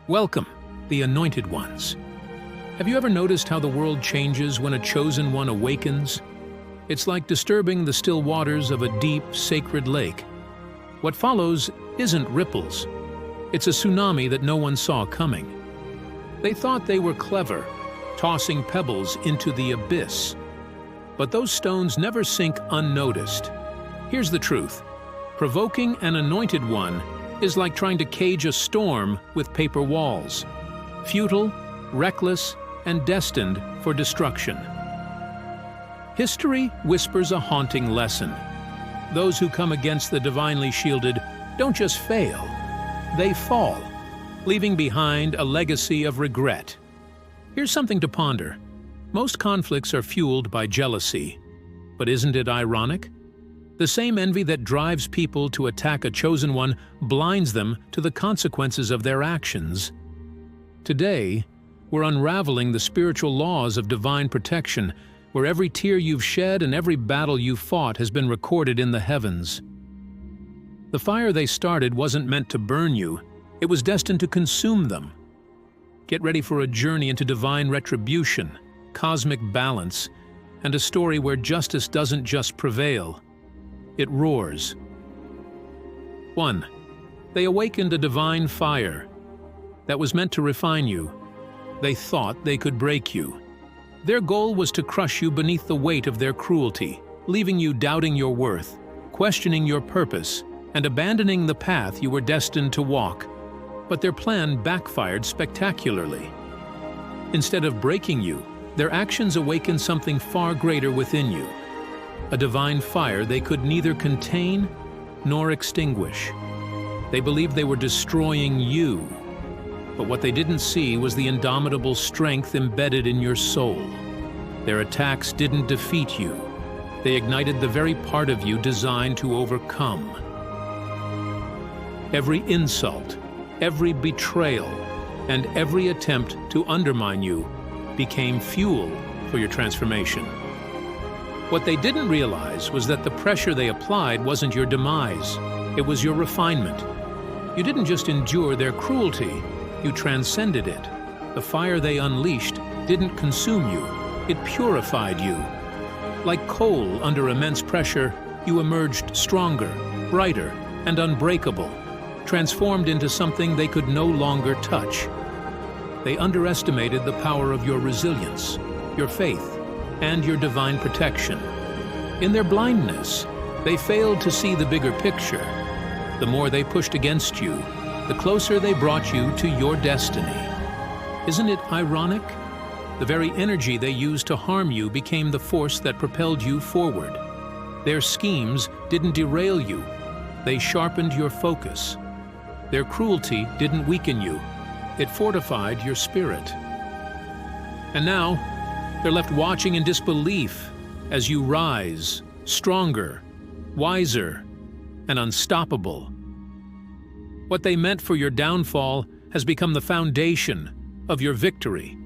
Welcome, the Anointed Ones. Have you ever noticed how the world changes when a chosen one awakens? It's like disturbing the still waters of a deep, sacred lake. What follows isn't ripples. It's a tsunami that no one saw coming. They thought they were clever, tossing pebbles into the abyss. But those stones never sink unnoticed. Here's the truth. Provoking an anointed one is like trying to cage a storm with paper walls. Futile, reckless, and destined for destruction. History whispers a haunting lesson. Those who come against the divinely shielded don't just fail, they fall, leaving behind a legacy of regret. Here's something to ponder. Most conflicts are fueled by jealousy. But isn't it ironic? The same envy that drives people to attack a chosen one blinds them to the consequences of their actions. Today, we're unraveling the spiritual laws of divine protection, where every tear you've shed and every battle you've fought has been recorded in the heavens. The fire they started wasn't meant to burn you, it was destined to consume them. Get ready for a journey into divine retribution, cosmic balance, and a story where justice doesn't just prevail. It roars. 1. They awakened a divine fire that was meant to refine you. They thought they could break you. Their goal was to crush you beneath the weight of their cruelty, leaving you doubting your worth, questioning your purpose, and abandoning the path you were destined to walk. But their plan backfired spectacularly. Instead of breaking you, their actions awakened something far greater within you. A divine fire they could neither contain nor extinguish. They believed they were destroying you, but what they didn't see was the indomitable strength embedded in your soul. Their attacks didn't defeat you. They ignited the very part of you designed to overcome. Every insult, every betrayal, and every attempt to undermine you became fuel for your transformation. What they didn't realize was that the pressure they applied wasn't your demise, it was your refinement. You didn't just endure their cruelty, you transcended it. The fire they unleashed didn't consume you, it purified you. Like coal under immense pressure, you emerged stronger, brighter, and unbreakable, transformed into something they could no longer touch. They underestimated the power of your resilience, your faith, and your divine protection. In their blindness, they failed to see the bigger picture. The more they pushed against you, the closer they brought you to your destiny. Isn't it ironic? The very energy they used to harm you became the force that propelled you forward. Their schemes didn't derail you, they sharpened your focus. Their cruelty didn't weaken you, it fortified your spirit. And now, they're left watching in disbelief as you rise, stronger, wiser, and unstoppable. What they meant for your downfall has become the foundation of your victory.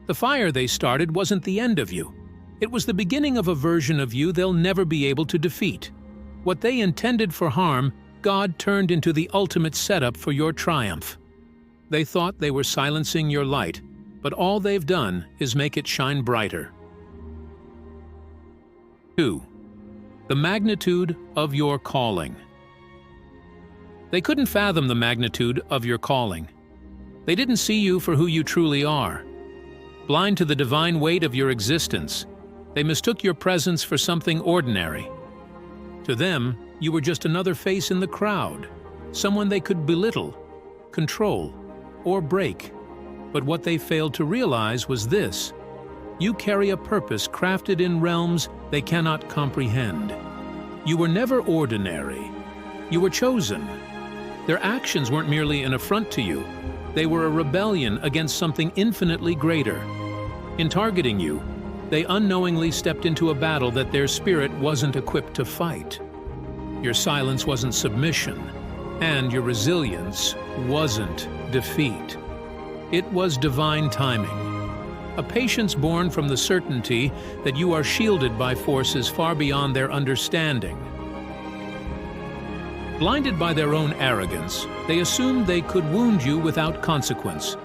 The fire they started wasn't the end of you. It was the beginning of a version of you they'll never be able to defeat. What they intended for harm, God turned into the ultimate setup for your triumph. They thought they were silencing your light, but all they've done is make it shine brighter. 2. The magnitude of your calling. They couldn't fathom the magnitude of your calling. They didn't see you for who you truly are. Blind to the divine weight of your existence, they mistook your presence for something ordinary. To them, you were just another face in the crowd, someone they could belittle, control, or break. But what they failed to realize was this: you carry a purpose crafted in realms they cannot comprehend. You were never ordinary. You were chosen. Their actions weren't merely an affront to you. They were a rebellion against something infinitely greater. In targeting you, they unknowingly stepped into a battle that their spirit wasn't equipped to fight. Your silence wasn't submission, and your resilience wasn't defeat. It was divine timing. A patience born from the certainty that you are shielded by forces far beyond their understanding. Blinded by their own arrogance, they assumed they could wound you without consequence.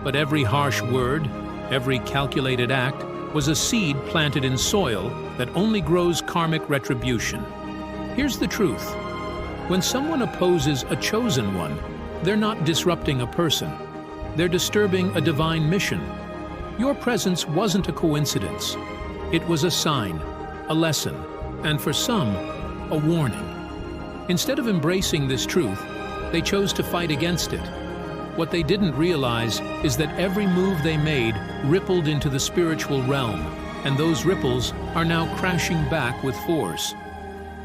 But every harsh word, every calculated act, was a seed planted in soil that only grows karmic retribution. Here's the truth. When someone opposes a chosen one, they're not disrupting a person. They're disturbing a divine mission. Your presence wasn't a coincidence. It was a sign, a lesson, and for some, a warning. Instead of embracing this truth, they chose to fight against it. What they didn't realize is that every move they made rippled into the spiritual realm, and those ripples are now crashing back with force.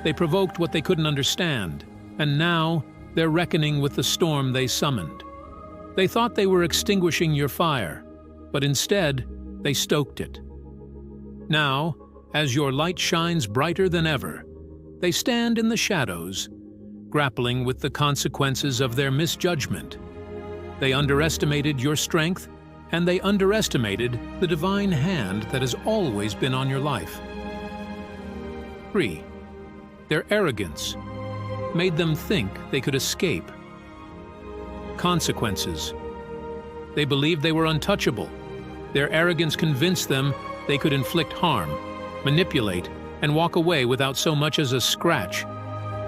They provoked what they couldn't understand, and now they're reckoning with the storm they summoned. They thought they were extinguishing your fire, but instead, they stoked it. Now, as your light shines brighter than ever, they stand in the shadows, grappling with the consequences of their misjudgment. They underestimated your strength, and they underestimated the divine hand that has always been on your life. 3. Their arrogance made them think they could escape. Consequences. They believed they were untouchable. Their arrogance convinced them they could inflict harm, manipulate, and walk away without so much as a scratch.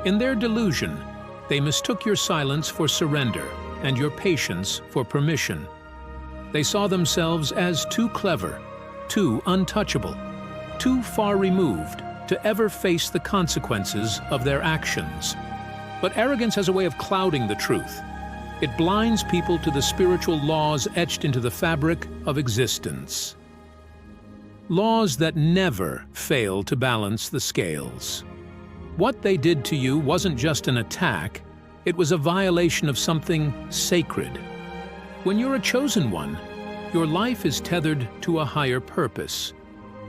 In their delusion, they mistook your silence for surrender and your patience for permission. They saw themselves as too clever, too untouchable, too far removed to ever face the consequences of their actions. But arrogance has a way of clouding the truth. It blinds people to the spiritual laws etched into the fabric of existence. Laws that never fail to balance the scales. What they did to you wasn't just an attack, it was a violation of something sacred. When you're a chosen one, your life is tethered to a higher purpose.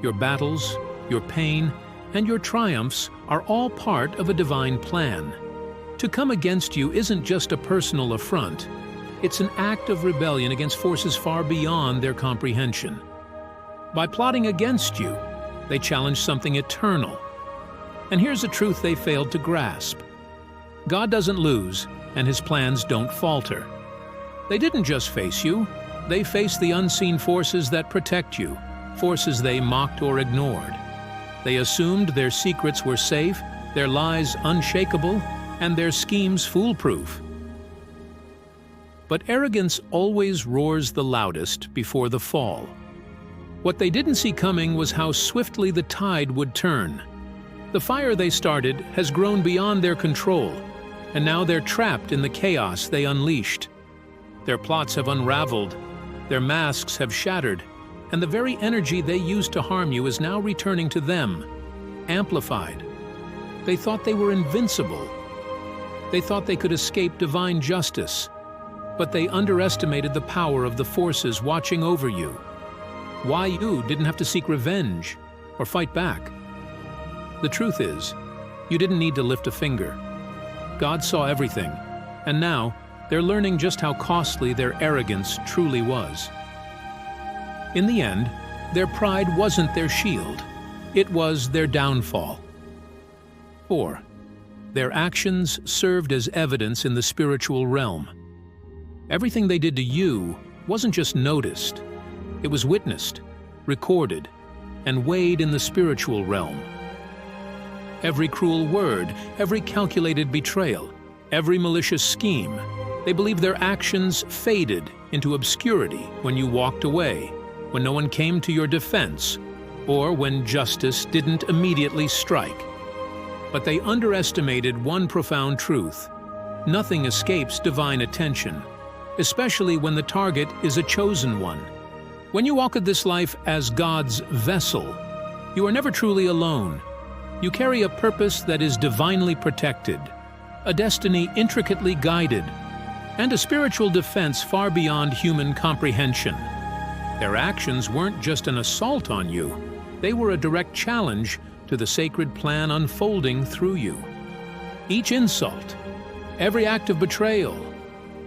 Your battles, your pain, and your triumphs are all part of a divine plan. To come against you isn't just a personal affront, it's an act of rebellion against forces far beyond their comprehension. By plotting against you, they challenge something eternal. And here's a truth they failed to grasp. God doesn't lose, and His plans don't falter. They didn't just face you, they faced the unseen forces that protect you, forces they mocked or ignored. They assumed their secrets were safe, their lies unshakable, and their schemes foolproof. But arrogance always roars the loudest before the fall. What they didn't see coming was how swiftly the tide would turn. The fire they started has grown beyond their control, and now they're trapped in the chaos they unleashed. Their plots have unraveled, their masks have shattered, and the very energy they used to harm you is now returning to them, amplified. They thought they were invincible. They thought they could escape divine justice, but they underestimated the power of the forces watching over you. Why you didn't have to seek revenge or fight back. The truth is, you didn't need to lift a finger. God saw everything, and now they're learning just how costly their arrogance truly was. In the end, their pride wasn't their shield, it was their downfall. 4. Their actions served as evidence in the spiritual realm. Everything they did to you wasn't just noticed, it was witnessed, recorded, and weighed in the spiritual realm. Every cruel word, every calculated betrayal, every malicious scheme, they believed their actions faded into obscurity when you walked away, when no one came to your defense, or when justice didn't immediately strike. But they underestimated one profound truth. Nothing escapes divine attention, especially when the target is a chosen one. When you walk this life as God's vessel, you are never truly alone. You carry a purpose that is divinely protected, a destiny intricately guided, and a spiritual defense far beyond human comprehension. Their actions weren't just an assault on you, they were a direct challenge to the sacred plan unfolding through you. Each insult, every act of betrayal,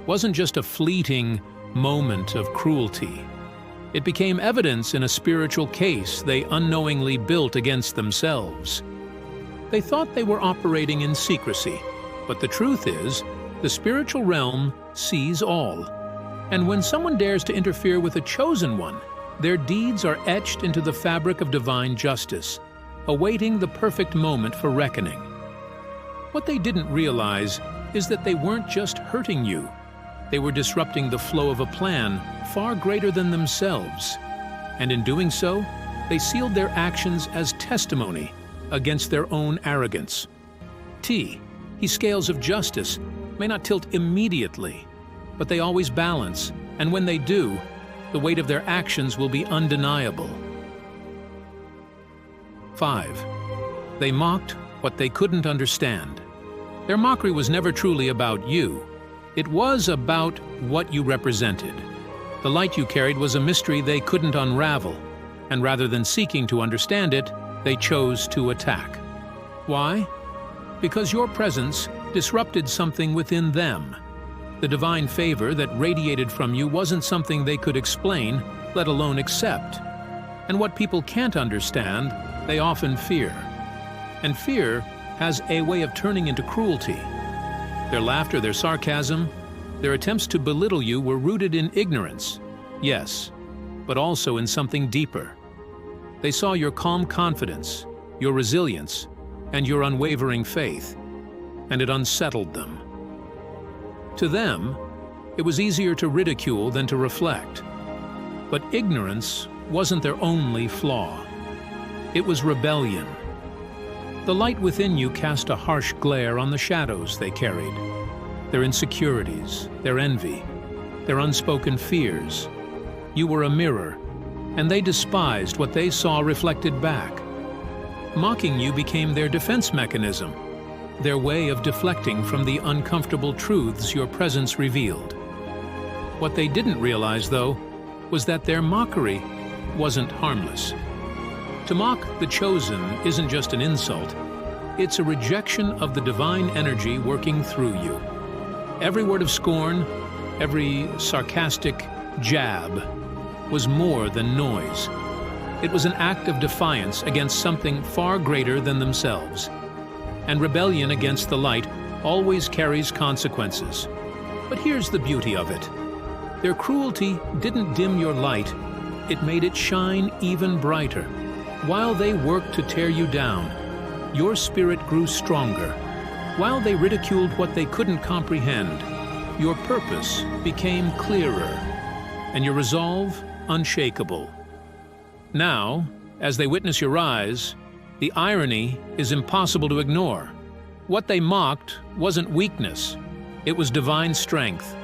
wasn't just a fleeting moment of cruelty. It became evidence in a spiritual case they unknowingly built against themselves. They thought they were operating in secrecy, But the truth is, the spiritual realm sees all. And when someone dares to interfere with a chosen one, their deeds are etched into the fabric of divine justice, awaiting the perfect moment for reckoning. What they didn't realize is that they weren't just hurting you. They were disrupting the flow of a plan far greater than themselves. And in doing so, they sealed their actions as testimony against their own arrogance. T. Scales of justice may not tilt immediately, but they always balance, and when they do, the weight of their actions will be undeniable. 5. They mocked what they couldn't understand. Their mockery was never truly about you. It was about what you represented. The light you carried was a mystery they couldn't unravel, and rather than seeking to understand it, they chose to attack. Why? Because your presence disrupted something within them. The divine favor that radiated from you wasn't something they could explain, let alone accept. And what people can't understand, they often fear. And fear has a way of turning into cruelty. Their laughter, their sarcasm, their attempts to belittle you were rooted in ignorance, yes, but also in something deeper. They saw your calm confidence, your resilience, and your unwavering faith, and it unsettled them. To them, it was easier to ridicule than to reflect. But ignorance wasn't their only flaw. It was rebellion. The light within you cast a harsh glare on the shadows they carried, their insecurities, their envy, their unspoken fears. You were a mirror, and they despised what they saw reflected back. Mocking you became their defense mechanism, their way of deflecting from the uncomfortable truths your presence revealed. What they didn't realize, though, was that their mockery wasn't harmless. To mock the chosen isn't just an insult, it's a rejection of the divine energy working through you. Every word of scorn, every sarcastic jab was more than noise. It was an act of defiance against something far greater than themselves. And rebellion against the light always carries consequences. But here's the beauty of it. Their cruelty didn't dim your light, it made it shine even brighter. While they worked to tear you down, your spirit grew stronger. While they ridiculed what they couldn't comprehend, your purpose became clearer, and your resolve unshakable. Now, as they witness your rise, the irony is impossible to ignore. What they mocked wasn't weakness, it was divine strength.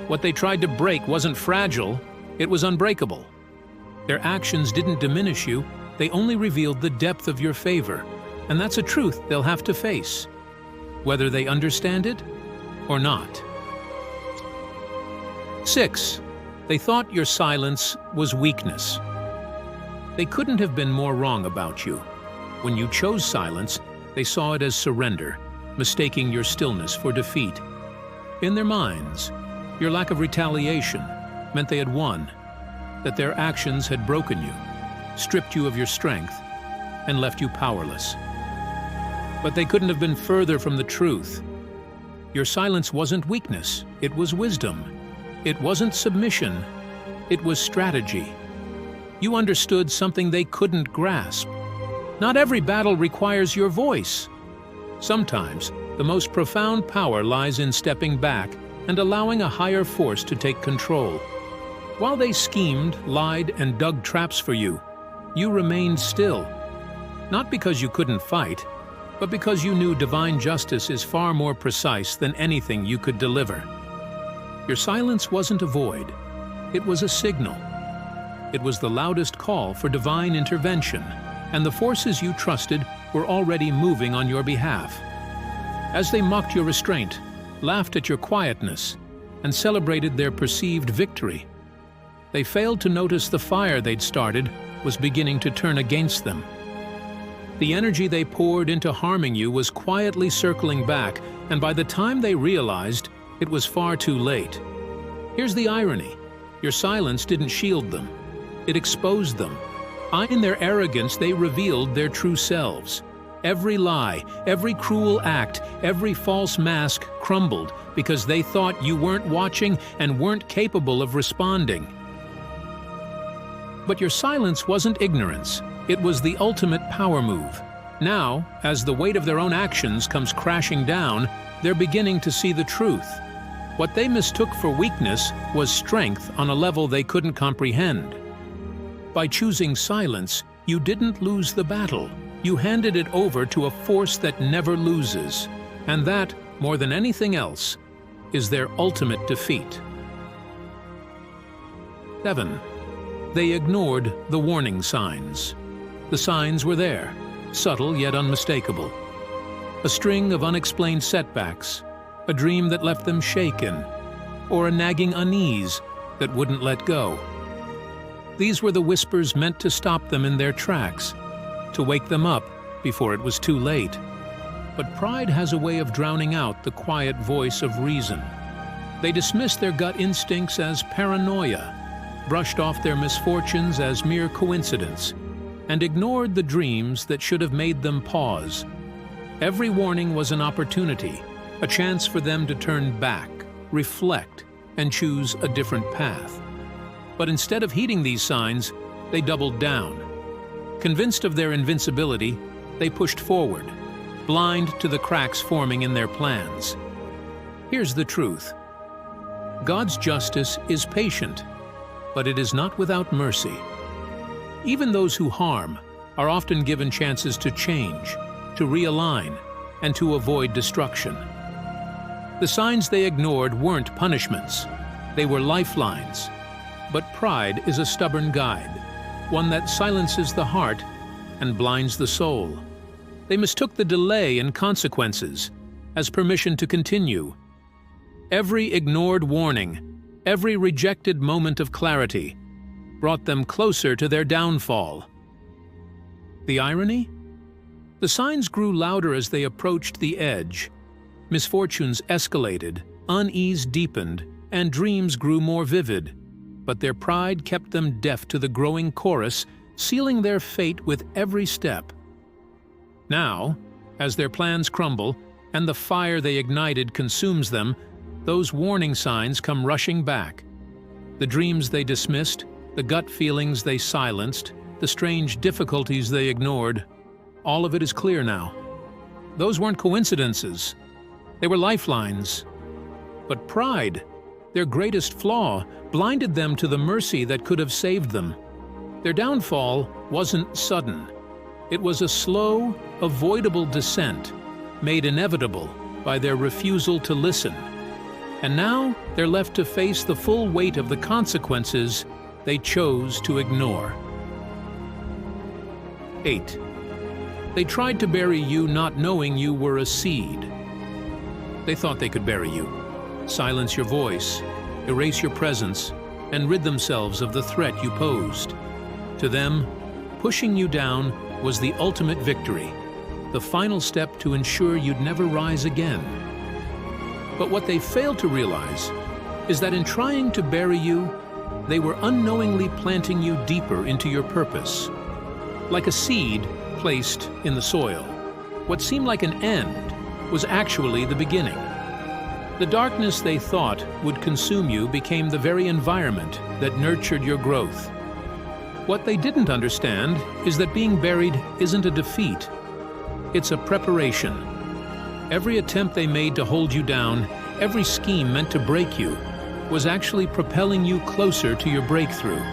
What they tried to break wasn't fragile, it was unbreakable. Their actions didn't diminish you, they only revealed the depth of your favor, and that's a truth they'll have to face, whether they understand it or not. 6. They thought your silence was weakness. They couldn't have been more wrong about you. When you chose silence, they saw it as surrender, mistaking your stillness for defeat. In their minds, your lack of retaliation meant they had won, that their actions had broken you, stripped you of your strength, and left you powerless. But they couldn't have been further from the truth. Your silence wasn't weakness, it was wisdom. It wasn't submission, it was strategy. You understood something they couldn't grasp. Not every battle requires your voice. Sometimes, the most profound power lies in stepping back and allowing a higher force to take control. While they schemed, lied, and dug traps for you, you remained still. Not because you couldn't fight, but because you knew divine justice is far more precise than anything you could deliver. Your silence wasn't a void, it was a signal. It was the loudest call for divine intervention, and the forces you trusted were already moving on your behalf. As they mocked your restraint, laughed at your quietness, and celebrated their perceived victory, they failed to notice the fire they'd started was beginning to turn against them. The energy they poured into harming you was quietly circling back, and by the time they realized, it was far too late. Here's the irony. Your silence didn't shield them. It exposed them. In their arrogance, they revealed their true selves. Every lie, every cruel act, every false mask crumbled because they thought you weren't watching and weren't capable of responding. But your silence wasn't ignorance. It was the ultimate power move. Now, as the weight of their own actions comes crashing down, they're beginning to see the truth. What they mistook for weakness was strength on a level they couldn't comprehend. By choosing silence, you didn't lose the battle. You handed it over to a force that never loses. And that, more than anything else, is their ultimate defeat. 7. They ignored the warning signs. The signs were there, subtle yet unmistakable. A string of unexplained setbacks, a dream that left them shaken, or a nagging unease that wouldn't let go. These were the whispers meant to stop them in their tracks, to wake them up before it was too late. But pride has a way of drowning out the quiet voice of reason. They dismissed their gut instincts as paranoia, brushed off their misfortunes as mere coincidence, and ignored the dreams that should have made them pause. Every warning was an opportunity, a chance for them to turn back, reflect, and choose a different path. But instead of heeding these signs, they doubled down. Convinced of their invincibility, they pushed forward, blind to the cracks forming in their plans. Here's the truth. God's justice is patient, but it is not without mercy. Even those who harm are often given chances to change, to realign, and to avoid destruction. The signs they ignored weren't punishments. They were lifelines. But pride is a stubborn guide, one that silences the heart and blinds the soul. They mistook the delay and consequences as permission to continue. Every ignored warning, every rejected moment of clarity, brought them closer to their downfall. The irony? The signs grew louder as they approached the edge. Misfortunes escalated, unease deepened, and dreams grew more vivid. But their pride kept them deaf to the growing chorus, sealing their fate with every step. Now, as their plans crumble and the fire they ignited consumes them, those warning signs come rushing back. The dreams they dismissed, the gut feelings they silenced, the strange difficulties they ignored, all of it is clear now. Those weren't coincidences. They were lifelines. But pride, their greatest flaw, blinded them to the mercy that could have saved them. Their downfall wasn't sudden. It was a slow, avoidable descent, made inevitable by their refusal to listen. And now they're left to face the full weight of the consequences they chose to ignore. 8. They tried to bury you not knowing you were a seed. They thought they could bury you, silence your voice, erase your presence, and rid themselves of the threat you posed. To them, pushing you down was the ultimate victory, the final step to ensure you'd never rise again. But what they failed to realize is that in trying to bury you, they were unknowingly planting you deeper into your purpose. Like a seed placed in the soil, what seemed like an end was actually the beginning. The darkness they thought would consume you became the very environment that nurtured your growth. What they didn't understand is that being buried isn't a defeat. It's a preparation. Every attempt they made to hold you down, every scheme meant to break you, was actually propelling you closer to your breakthrough.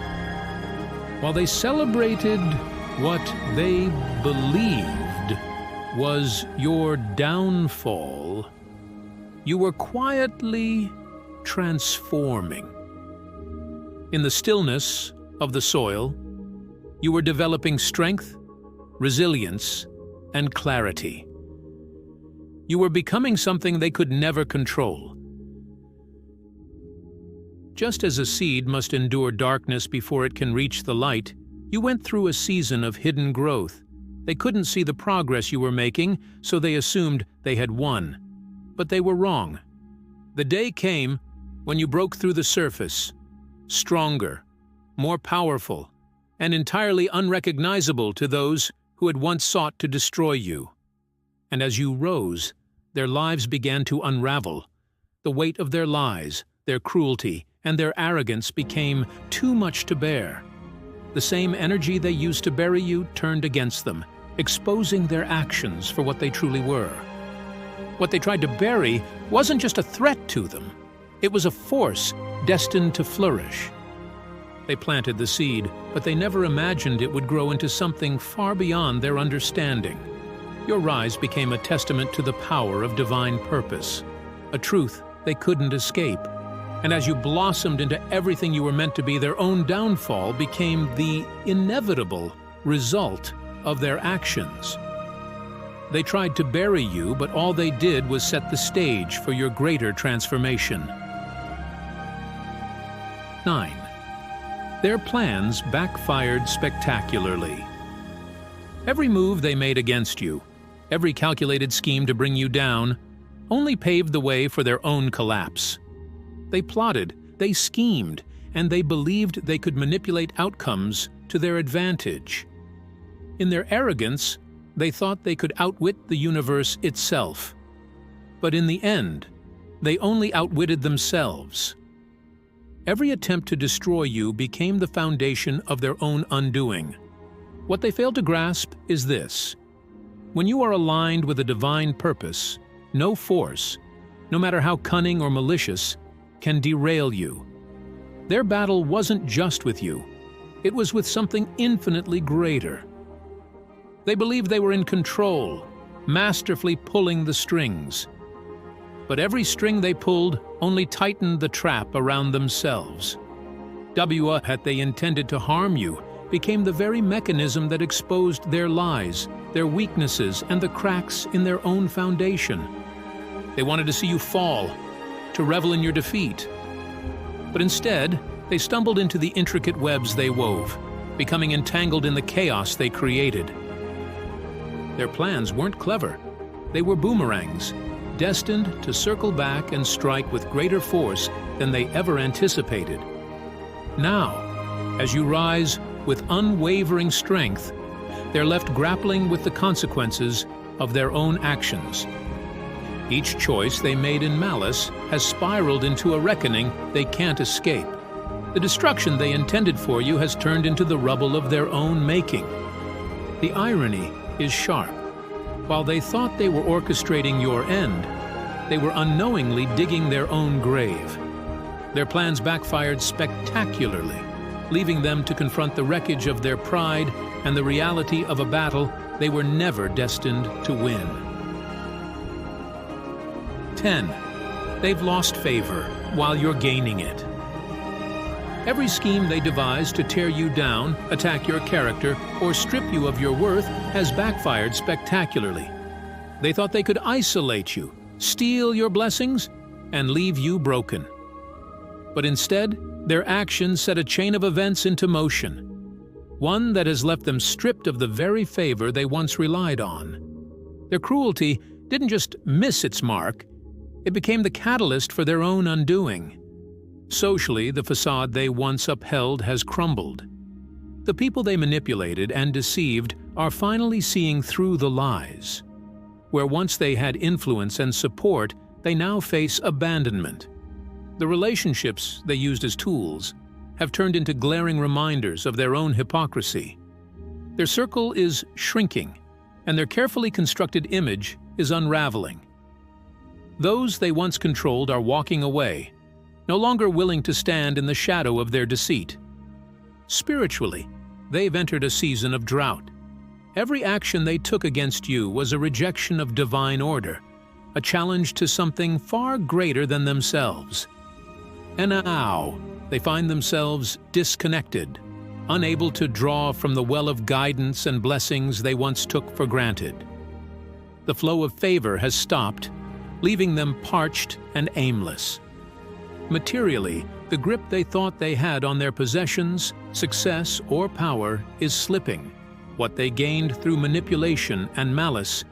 While they celebrated what they believed was your downfall, you were quietly transforming. In the stillness of the soil, you were developing strength, resilience, and clarity. You were becoming something they could never control. Just as a seed must endure darkness before it can reach the light, you went through a season of hidden growth. They couldn't see the progress you were making, so they assumed they had won. But they were wrong. The day came when you broke through the surface, stronger, more powerful, and entirely unrecognizable to those who had once sought to destroy you. and as you rose, their lives began to unravel. The weight of their lies, their cruelty, and their arrogance became too much to bear. The same energy they used to bury you turned against them, exposing their actions for what they truly were. What they tried to bury wasn't just a threat to them. It was a force destined to flourish. They planted the seed, but they never imagined it would grow into something far beyond their understanding. Your rise became a testament to the power of divine purpose, a truth they couldn't escape. And as you blossomed into everything you were meant to be, their own downfall became the inevitable result of their actions. They tried to bury you, but all they did was set the stage for your greater transformation. 9. Their plans backfired spectacularly. Every move they made against you, every calculated scheme to bring you down, only paved the way for their own collapse. They plotted, they schemed, and they believed they could manipulate outcomes to their advantage. In their arrogance, they thought they could outwit the universe itself. But in the end, they only outwitted themselves. Every attempt to destroy you became the foundation of their own undoing. What they failed to grasp is this: when you are aligned with a divine purpose, no force, no matter how cunning or malicious, can derail you. Their battle wasn't just with you. It was with something infinitely greater. They believed they were in control, masterfully pulling the strings. But every string they pulled only tightened the trap around themselves. What they intended to harm you became the very mechanism that exposed their lies, their weaknesses, and the cracks in their own foundation. They wanted to see you fall, to revel in your defeat. But instead, they stumbled into the intricate webs they wove, becoming entangled in the chaos they created. Their plans weren't clever. They were boomerangs, destined to circle back and strike with greater force than they ever anticipated. Now, as you rise with unwavering strength, they're left grappling with the consequences of their own actions. Each choice they made in malice has spiraled into a reckoning they can't escape. The destruction they intended for you has turned into the rubble of their own making. The irony is sharp. While they thought they were orchestrating your end, they were unknowingly digging their own grave. Their plans backfired spectacularly, leaving them to confront the wreckage of their pride and the reality of a battle they were never destined to win. 10. They've lost favor while you're gaining it. Every scheme they devised to tear you down, attack your character, or strip you of your worth has backfired spectacularly. They thought they could isolate you, steal your blessings, and leave you broken. But instead, their actions set a chain of events into motion, one that has left them stripped of the very favor they once relied on. Their cruelty didn't just miss its mark, it became the catalyst for their own undoing. Socially, the facade they once upheld has crumbled. The people they manipulated and deceived are finally seeing through the lies. Where once they had influence and support, they now face abandonment. The relationships they used as tools have turned into glaring reminders of their own hypocrisy. Their circle is shrinking, and their carefully constructed image is unraveling. Those they once controlled are walking away, no longer willing to stand in the shadow of their deceit. Spiritually, they've entered a season of drought. Every action they took against you was a rejection of divine order, a challenge to something far greater than themselves. And now, they find themselves disconnected, unable to draw from the well of guidance and blessings they once took for granted. The flow of favor has stopped, leaving them parched and aimless. Materially, the grip they thought they had on their possessions, success, or power is slipping. What they gained through manipulation and malice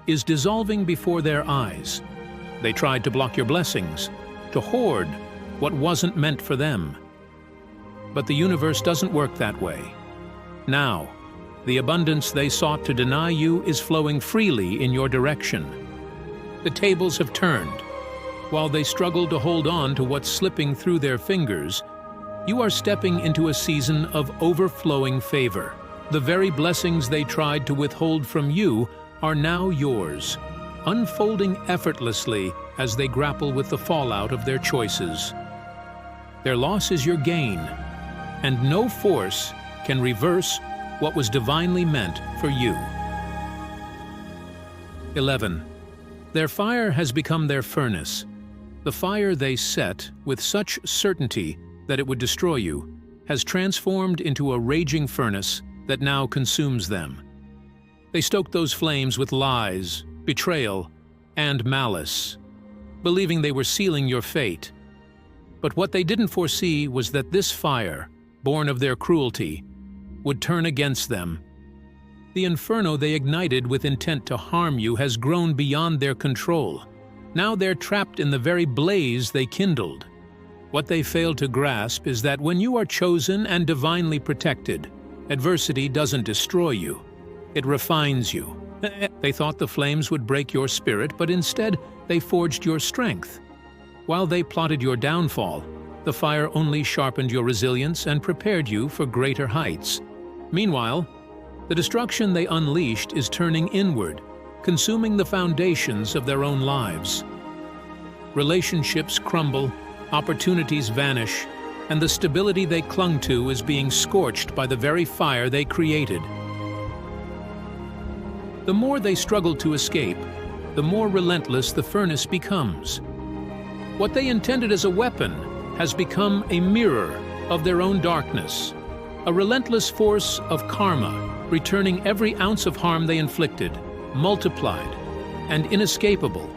is dissolving before their eyes. They tried to block your blessings, to hoard what wasn't meant for them. But the universe doesn't work that way. Now, The abundance they sought to deny you is flowing freely in your direction. The tables have turned. While they struggle to hold on to what's slipping through their fingers, you are stepping into a season of overflowing favor. The very blessings they tried to withhold from you are now yours, unfolding effortlessly as they grapple with the fallout of their choices. Their loss is your gain, and no force can reverse what was divinely meant for you. 11. Their fire has become their furnace. The fire they set with such certainty that it would destroy you has transformed into a raging furnace that now consumes them. They stoked those flames with lies, betrayal, and malice, believing they were sealing your fate. But what they didn't foresee was that this fire, born of their cruelty, would turn against them. The inferno they ignited with intent to harm you has grown beyond their control. Now they're trapped in the very blaze they kindled. What they failed to grasp is that when you are chosen and divinely protected, adversity doesn't destroy you. It refines you. They thought the flames would break your spirit, but instead they forged your strength. While they plotted your downfall, the fire only sharpened your resilience and prepared you for greater heights. Meanwhile, the destruction they unleashed is turning inward, consuming the foundations of their own lives. Relationships crumble, opportunities vanish, and the stability they clung to is being scorched by the very fire they created. The more they struggle to escape, the more relentless the furnace becomes. What they intended as a weapon has become a mirror of their own darkness, a relentless force of karma, returning every ounce of harm they inflicted, multiplied and inescapable.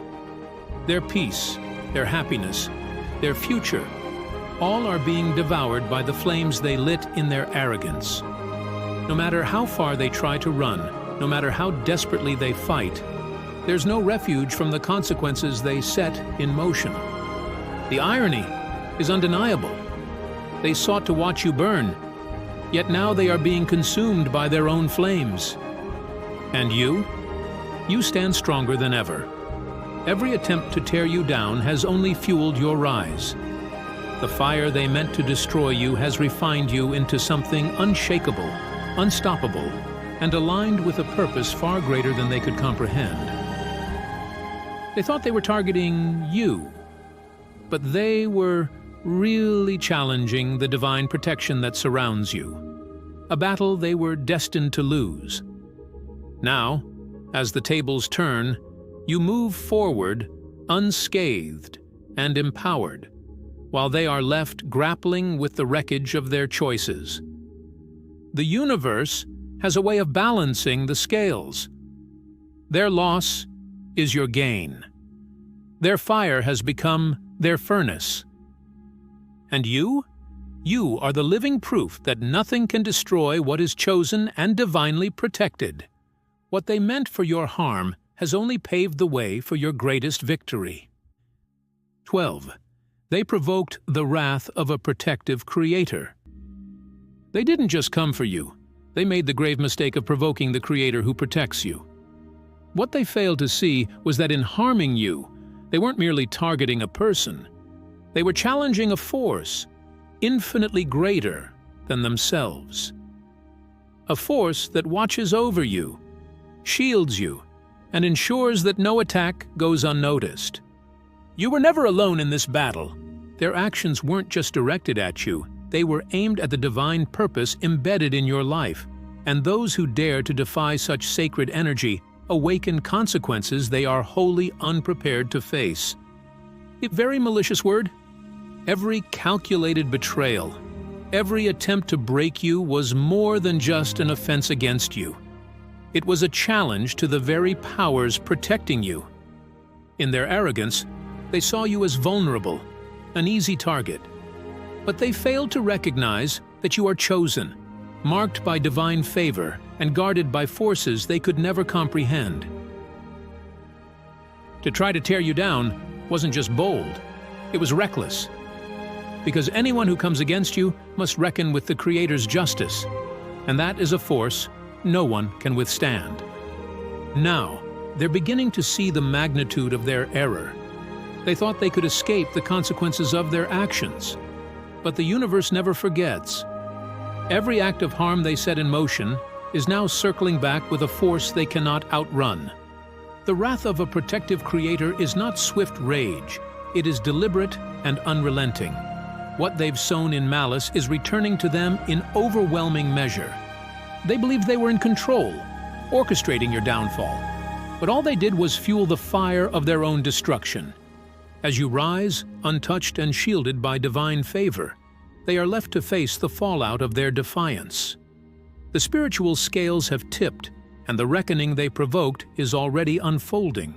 Their peace, their happiness, their future, all are being devoured by the flames they lit in their arrogance. No matter how far they try to run, no matter how desperately they fight, there's no refuge from the consequences they set in motion. The irony is undeniable. They sought to watch you burn, yet now they are being consumed by their own flames. And you? You stand stronger than ever. Every attempt to tear you down has only fueled your rise. The fire they meant to destroy you has refined you into something unshakable, unstoppable, and aligned with a purpose far greater than they could comprehend. They thought they were targeting you, but they were really challenging the divine protection that surrounds you, a battle they were destined to lose. Now, as the tables turn, you move forward unscathed and empowered, while they are left grappling with the wreckage of their choices. The universe has a way of balancing the scales. Their loss is your gain. Their fire has become their furnace. And you? You are the living proof that nothing can destroy what is chosen and divinely protected. What they meant for your harm has only paved the way for your greatest victory. 12. They provoked the wrath of a protective creator. They didn't just come for you. They made the grave mistake of provoking the creator who protects you. What they failed to see was that in harming you, they weren't merely targeting a person. They were challenging a force infinitely greater than themselves. A force that watches over you, shields you, and ensures that no attack goes unnoticed. You were never alone in this battle. Their actions weren't just directed at you, they were aimed at the divine purpose embedded in your life, and those who dare to defy such sacred energy awaken consequences they are wholly unprepared to face. A very malicious word. Every calculated betrayal, every attempt to break you was more than just an offense against you. It was a challenge to the very powers protecting you. In their arrogance, they saw you as vulnerable, an easy target. But they failed to recognize that you are chosen, marked by divine favor and guarded by forces they could never comprehend. To try to tear you down wasn't just bold, it was reckless. Because anyone who comes against you must reckon with the Creator's justice, and that is a force no one can withstand. Now, they're beginning to see the magnitude of their error. They thought they could escape the consequences of their actions. But the universe never forgets. Every act of harm they set in motion is now circling back with a force they cannot outrun. The wrath of a protective creator is not swift rage. It is deliberate and unrelenting. What they've sown in malice is returning to them in overwhelming measure. They believed they were in control, orchestrating your downfall. But all they did was fuel the fire of their own destruction. As you rise, untouched and shielded by divine favor, they are left to face the fallout of their defiance. The spiritual scales have tipped, and the reckoning they provoked is already unfolding.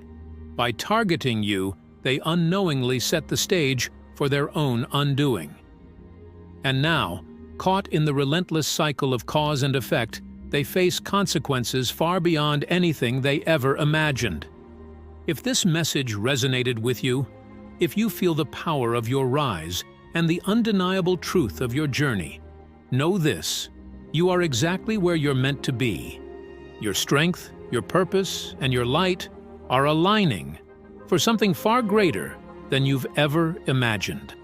By targeting you, they unknowingly set the stage for their own undoing. And now, caught in the relentless cycle of cause and effect, they face consequences far beyond anything they ever imagined. If this message resonated with you, if you feel the power of your rise and the undeniable truth of your journey, know this: you are exactly where you're meant to be. Your strength, your purpose, and your light are aligning for something far greater than you've ever imagined.